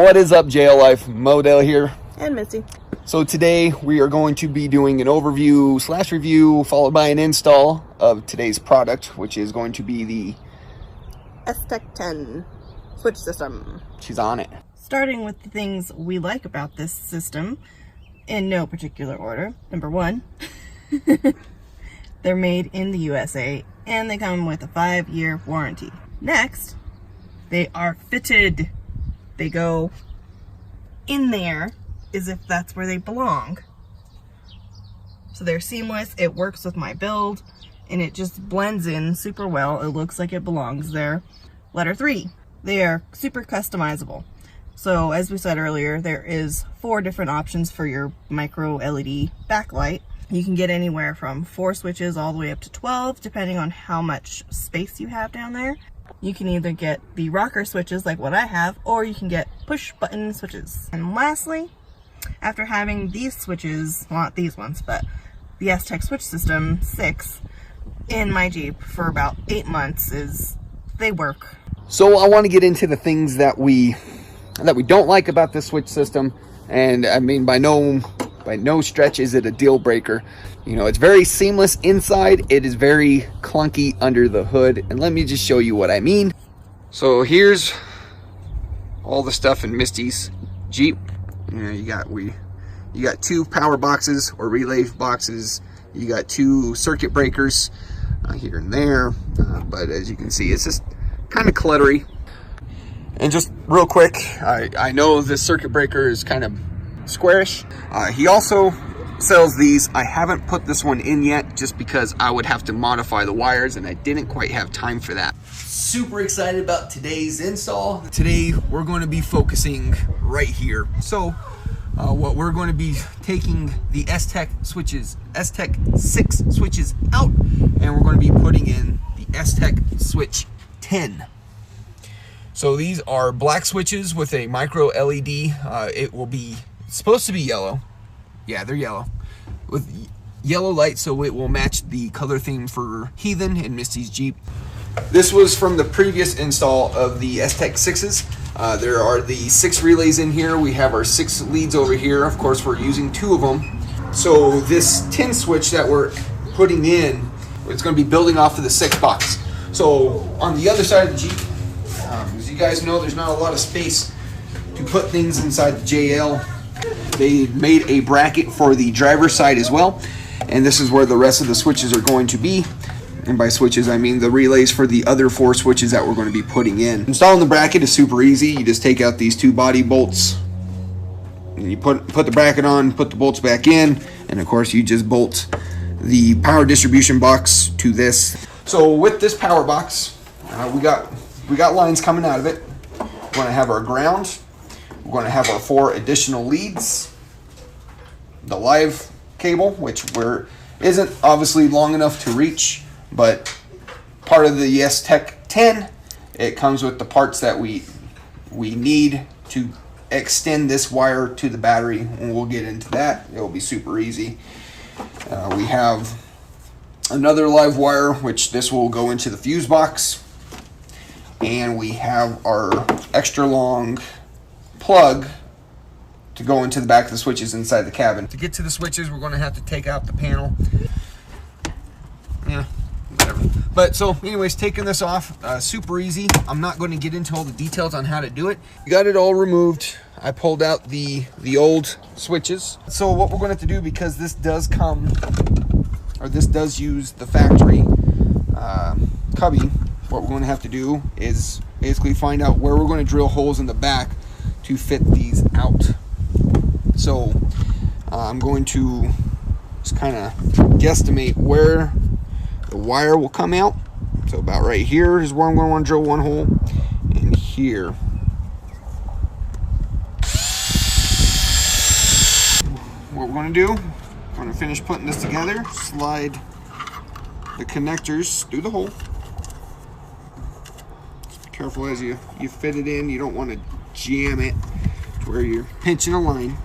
What is up, JL Life? Modell here. And Missy. So today we are going to be doing an overview / review followed by an install of today's product, which is going to be the S-Tech 10 switch system. She's on it. Starting with the things we like about this system, in no particular order. Number one, they're made in the USA and they come with a 5-year warranty. Next, they are fitted. They go in there as if that's where they belong. So they're seamless. It works with my build and it just blends in super well. It looks like it belongs there. Letter 3, they are super customizable. So as we said earlier, there is 4 different options for your micro LED backlight. You can get anywhere from 4 switches all the way up to 12, depending on how much space you have down there. You can either get the rocker switches like what I have, or you can get push button switches. And lastly, after having these switches, well, not these ones, but the S-Tech switch system 6 in my Jeep for about 8 months, they work. So I want to get into the things that we don't like about this switch system, and I mean by no stretch is it a deal breaker. You know, it's very seamless inside. It is very clunky under the hood, and let me just show you what I mean. So here's all the stuff in Misty's Jeep. You know, you got 2 power boxes or relay boxes. You got 2 circuit breakers here and there, but as you can see, it's just kind of cluttery. And just real quick, I know this circuit breaker is kind of squarish. He also sells these. I haven't put this one in yet just because I would have to modify the wires and I didn't quite have time for that. Super excited about today's install. Today we're going to be focusing right here. So what we're going to be taking the S-Tech switches, S-Tech 6 switches out, and we're going to be putting in the S-Tech switch 10. So these are black switches with a micro LED. It will be supposed to be yellow. Yeah, they're yellow with yellow light, so it will match the color theme for Heathen and Misty's Jeep. This was from the previous install of the S-Tech 6s. There are the 6 relays in here. We have our 6 leads over here. Of course, we're using 2 of them. So this 10 switch that we're putting in, it's going to be building off of the 6 box. So on the other side of the Jeep, as you guys know, there's not a lot of space to put things inside the JL. They made a bracket for the driver's side as well, and this is where the rest of the switches are going to be. And by switches, I mean the relays for the other 4 switches that we're going to be putting in. Installing the bracket is super easy. You just take out these 2 body bolts, and you put the bracket on, put the bolts back in, and of course you just bolt the power distribution box to this. So with this power box, we got lines coming out of it. We're going to have our ground. We're going to have our 4 additional leads. The live cable, which isn't obviously long enough to reach, but part of the S-Tech 10, it comes with the parts that we need to extend this wire to the battery, and we'll get into that. It'll be super easy. We have another live wire, which this will go into the fuse box. And we have our extra long plug to go into the back of the switches inside the cabin. To get to the switches, we're going to have to take out the panel. Yeah, whatever. But so anyways, taking this off, super easy. I'm not going to get into all the details on how to do it. We got it all removed. I pulled out the old switches. So what we're going to have to do, because this does use the factory cubby, what we're going to have to do is basically find out where we're going to drill holes in the back to fit these out. So I'm going to just kind of guesstimate where the wire will come out. So about right here is where I'm going to want to drill 1 hole, and here. What we're going to do, we're going to finish putting this together, slide the connectors through the hole. Careful as you fit it in. You don't want to jam it to where you're pinching a line.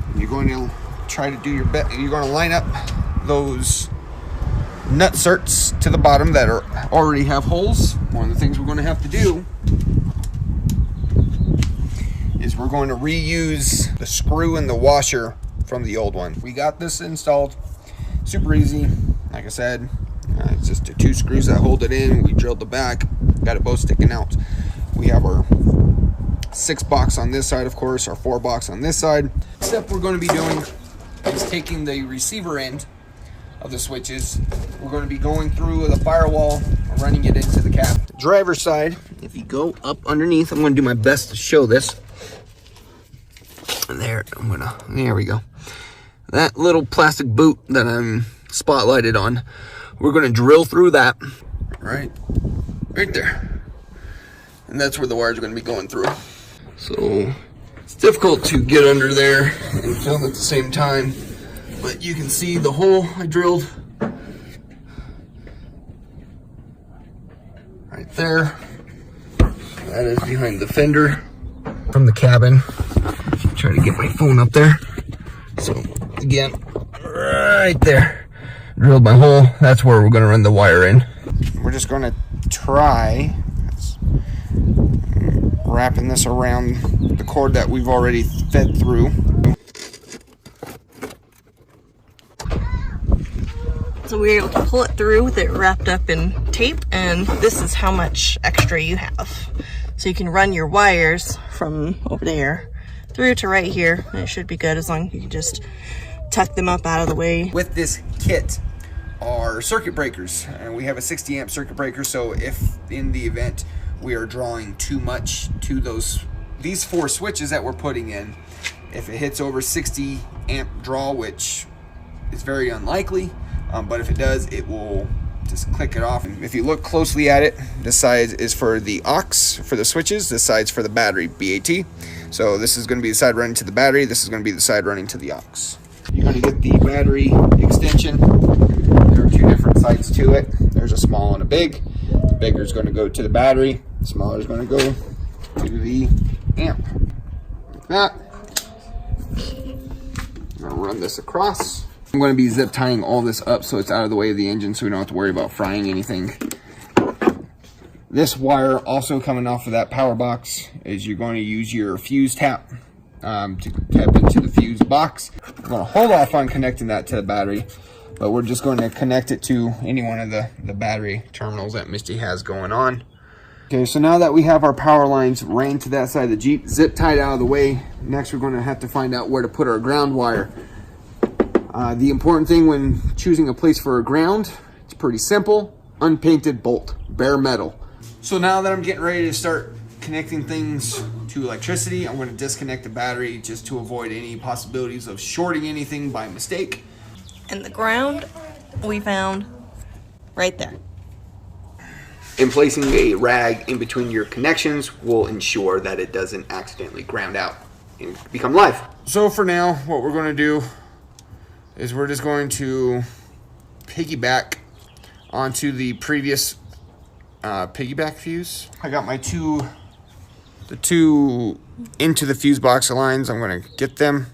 And you're going to try to do your best. You're going to line up those nutserts to the bottom that already have holes. One of the things we're going to have to do is we're going to reuse the screw and the washer from the old one. We got this installed super easy. Like I said, it's just the 2 screws that hold it in. We drilled the back, got it both sticking out. We have our 6 box on this side, of course, our 4 box on this side. The step we're going to be doing is taking the receiver end of the switches. We're going to be going through the firewall, running it into the cab. Driver's side, if you go up underneath, I'm going to do my best to show this. And there we go. That little plastic boot that I'm spotlighted on, we're going to drill through that right there. And that's where the wires are going to be going through. So it's difficult to get under there and film at the same time, but you can see the hole I drilled right there. That is behind the fender from the cabin. Try to get my phone up there. So again, right there, drilled my hole. That's where we're going to run the wire in. We're just going to try wrapping this around the cord that we've already fed through. So we were able to pull it through with it wrapped up in tape, and this is how much extra you have. So you can run your wires from over there through to right here, and it should be good as long as you can just tuck them up out of the way. With this kit are circuit breakers, and we have a 60 amp circuit breaker, so if in the event we are drawing too much to these 4 switches that we're putting in, if it hits over 60 amp draw, which is very unlikely, but if it does, it will just click it off. If you look closely at it, this side is for the aux for the switches, this side's for the battery, BAT. So this is going to be the side running to the battery, this is going to be the side running to the aux. You're going to get the battery extension. There are 2 different sides to it. There's a small and a big. The bigger is going to go to the battery, the smaller is going to go to the amp. Like that. I'm going to run this across. I'm going to be zip tying all this up so it's out of the way of the engine so we don't have to worry about frying anything. This wire also coming off of that power box is you're going to use your fuse tap to tap into the fuse box. I'm going to hold off on connecting that to the battery, but we're just going to connect it to any one of the battery terminals that Misty has going on. Okay, so now that we have our power lines ran to that side of the Jeep, zip tied out of the way, next we're going to have to find out where to put our ground wire. The important thing when choosing a place for a ground, it's pretty simple: unpainted bolt, bare metal. So now that I'm getting ready to start connecting things to electricity, I'm going to disconnect the battery just to avoid any possibilities of shorting anything by mistake. And the ground we found right there. And placing a rag in between your connections will ensure that it doesn't accidentally ground out and become live. So for now, what we're going to do is we're just going to piggyback onto the previous piggyback fuse. I got my two into the fuse box lines. I'm going to get them,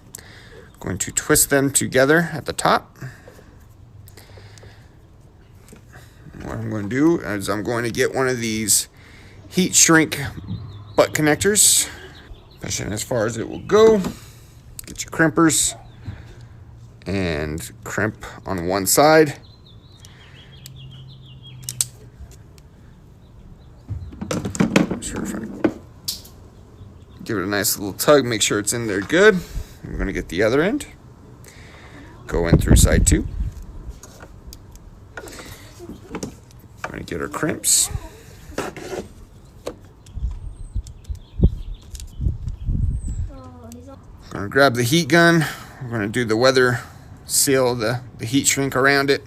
going to twist them together at the top. What I'm going to do is I'm going to get one of these heat shrink butt connectors, pushing as far as it will go. Get your crimpers and crimp on one side. Sure, if I give it a nice little tug, make sure it's in there good. We're going to get the other end, go in through side 2. We're going to get our crimps. We're going to grab the heat gun. We're going to do the weather seal, the heat shrink around it.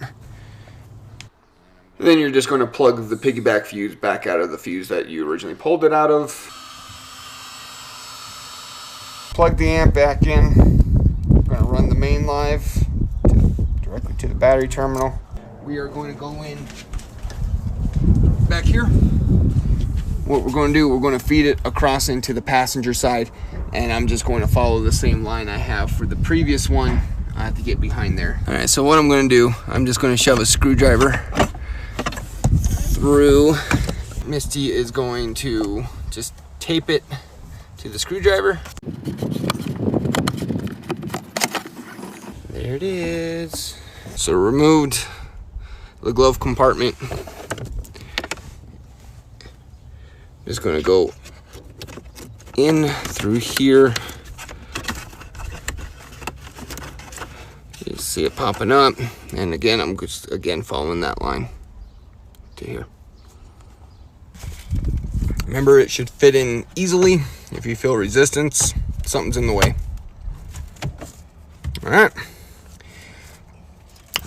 Then you're just going to plug the piggyback fuse back out of the fuse that you originally pulled it out of. Plug the amp back in. We're going to run the main live directly to the battery terminal. We are going to go in back here. What we're going to do, we're going to feed it across into the passenger side, and I'm just going to follow the same line I have for the previous one. I have to get behind there. All right, so what I'm going to do, I'm just going to shove a screwdriver through. Misty is going to just tape it to the screwdriver. There it is. So removed the glove compartment. Just gonna go in through here. You see it popping up, and again, I'm just following that line to here. Remember, it should fit in easily. If you feel resistance, something's in the way. All right.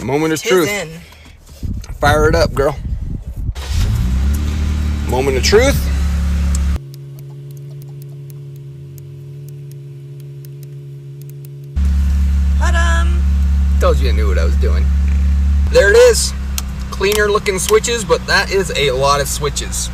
Moment of truth. In. Fire it up, girl. Moment of truth. Ta-dum! Told you I knew what I was doing. There it is. Cleaner looking switches, but that is a lot of switches.